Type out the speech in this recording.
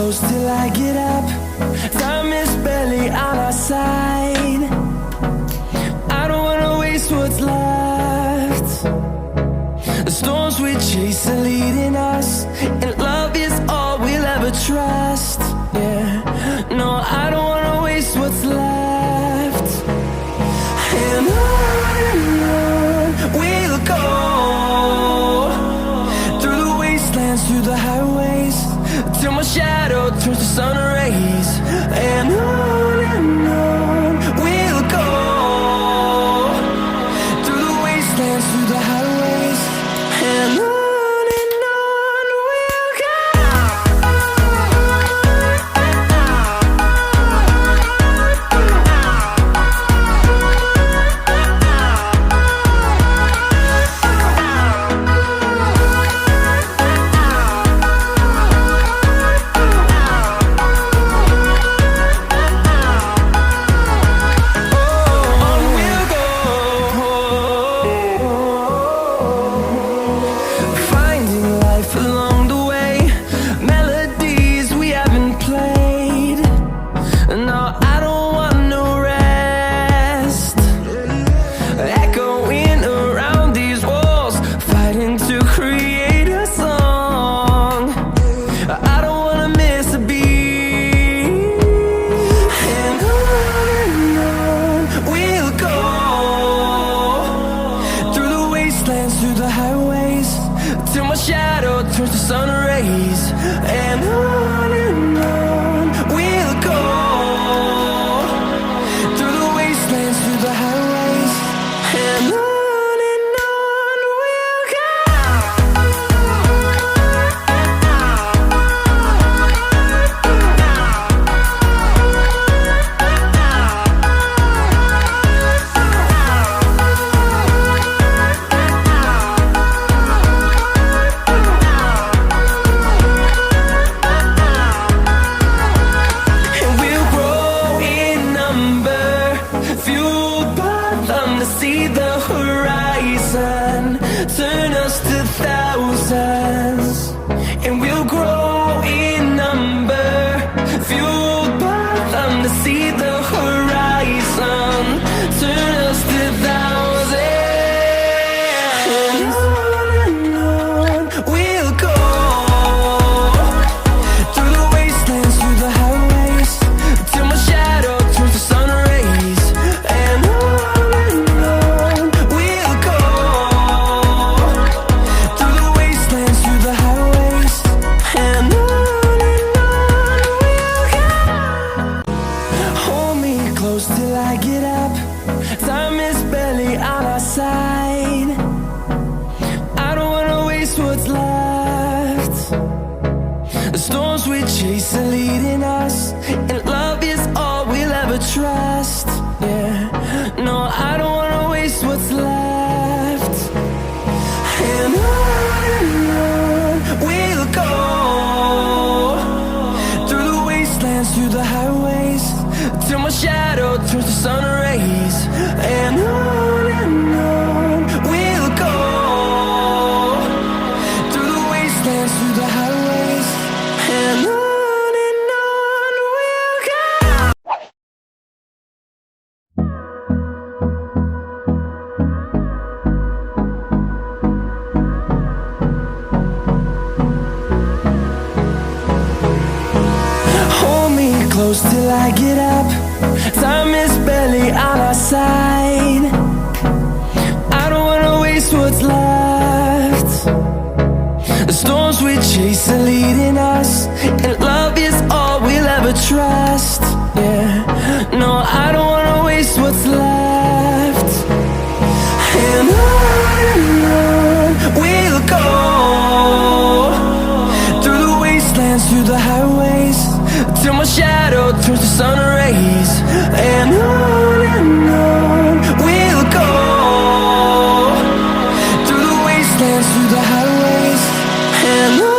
close till I get up. Time is barely on our side. I don't wanna waste what's left. The storms we chase are leading us, and love is all we'll ever trust. Yeah, no, I don't wanna waste what's left. And on we'll go, through the wastelands, through the highways, till my shadow turns to sun rays. And on we'll go, through the wastelands, through the highways, and on. Through the highways, till my shadow turns to sun rays. And on we'll go, through the wastelands, through the highways, and on we'll go. See the horizon turn us to thousands, and we'll grow in number, fueled by them. To see the horizon turn us to thousands, and on we'll go, through the wastelands, through the highways, till my shadow turns to sun rays. And till I get up, time is barely on our side. I don't wanna waste what's left. The storms we chase are leading us, and love is all we'll ever trust. Yeah, no, I don't wanna waste what's left. And on we'll go, through the wastelands, through the highways, till my shadow turns to sun rays. And on we'll go, through the wastelands, through the highways, and on we'll go. Hold me close till I get up. Time is barely on our side. I don't wanna waste what's left. The storms we chase are leading us, and love is all we'll ever trust. Yeah, no, I don't wanna waste what's left. And on we'll go, through the wastelands, through the highways, till my shadow turns to sun rays. And on we'll go, through the wastelands, through the highways, and on.